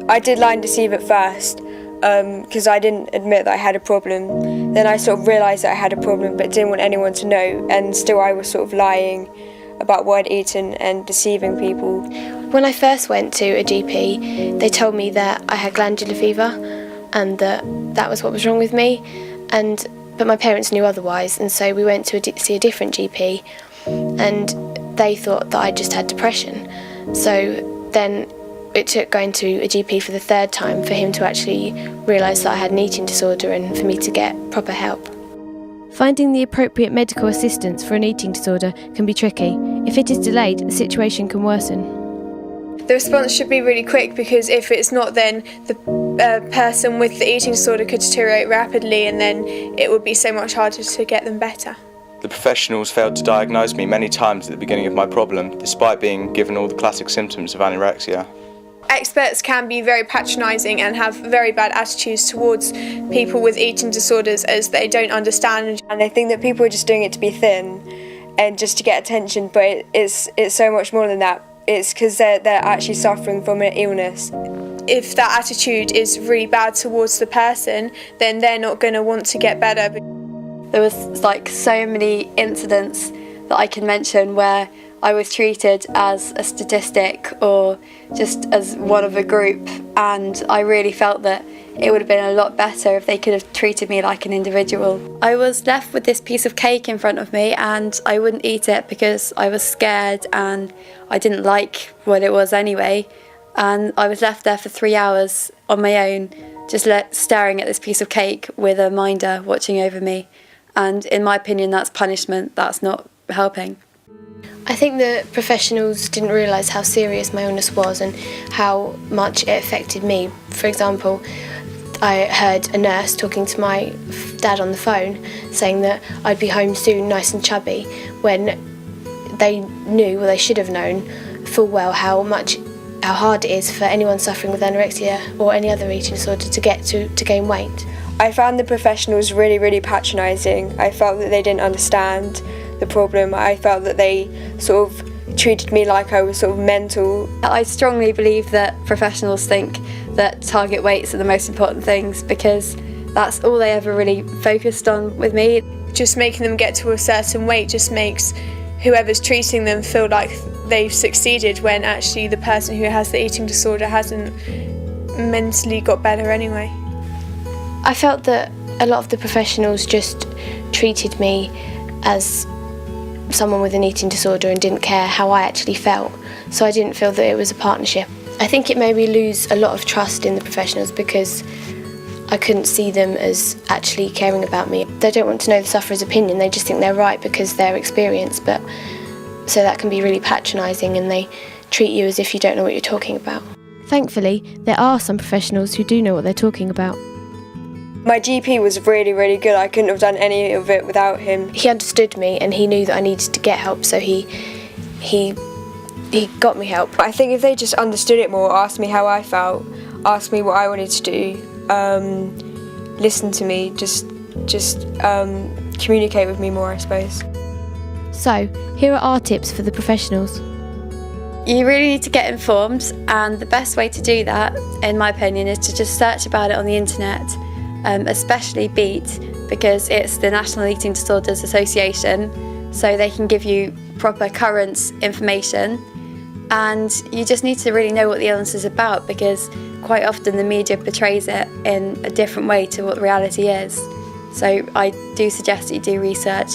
I did lie and deceive at first because I didn't admit that I had a problem. Then I sort of realised that I had a problem but didn't want anyone to know, and still I was sort of lying about what I'd eaten and deceiving people. When I first went to a GP, they told me that I had glandular fever and that was what was wrong with me, but my parents knew otherwise, and so we went to see a different GP, and they thought that I just had depression. So then it took going to a GP for the third time for him to actually realise that I had an eating disorder and for me to get proper help. Finding the appropriate medical assistance for an eating disorder can be tricky. If it is delayed, the situation can worsen. The response should be really quick, because if it's not, then the person with the eating disorder could deteriorate rapidly, and then it would be so much harder to get them better. The professionals failed to diagnose me many times at the beginning of my problem, despite being given all the classic symptoms of anorexia. Experts can be very patronising and have very bad attitudes towards people with eating disorders, as they don't understand. And they think that people are just doing it to be thin and just to get attention, but it's so much more than that. It's because they're actually suffering from an illness. If that attitude is really bad towards the person, then they're not going to want to get better. There was so many incidents that I can mention where I was treated as a statistic or just as one of a group, and I really felt that it would have been a lot better if they could have treated me like an individual. I was left with this piece of cake in front of me and I wouldn't eat it because I was scared and I didn't like what it was anyway, and I was left there for 3 hours on my own, just staring at this piece of cake with a minder watching over me, and in my opinion that's punishment, that's not helping. I think the professionals didn't realise how serious my illness was and how much it affected me. For example, I heard a nurse talking to my dad on the phone saying that I'd be home soon nice and chubby, when they knew, or they should have known full well, how hard it is for anyone suffering with anorexia or any other eating disorder to gain weight. I found the professionals really, really patronising. I felt that they didn't understand the problem. I felt that they sort of treated me like I was sort of mental. I strongly believe that professionals think that target weights are the most important things, because that's all they ever really focused on with me. Just making them get to a certain weight just makes whoever's treating them feel like they've succeeded, when actually the person who has the eating disorder hasn't mentally got better anyway. I felt that a lot of the professionals just treated me as someone with an eating disorder and didn't care how I actually felt, so I didn't feel that it was a partnership. I think it made me lose a lot of trust in the professionals because I couldn't see them as actually caring about me. They don't want to know the sufferer's opinion, they just think they're right because they're experienced, but so that can be really patronising, and they treat you as if you don't know what you're talking about. Thankfully, there are some professionals who do know what they're talking about. My GP was really, really good. I couldn't have done any of it without him. He understood me and he knew that I needed to get help, so he got me help. I think if they just understood it more, asked me how I felt, asked me what I wanted to do, listen to me, just communicate with me more, I suppose. So, here are our tips for the professionals. You really need to get informed, and the best way to do that, in my opinion, is to just search about it on the internet, especially BEAT, because it's the National Eating Disorders Association, so they can give you proper current information. And you just need to really know what the illness is about, because quite often the media portrays it in a different way to what reality is. So I do suggest that you do research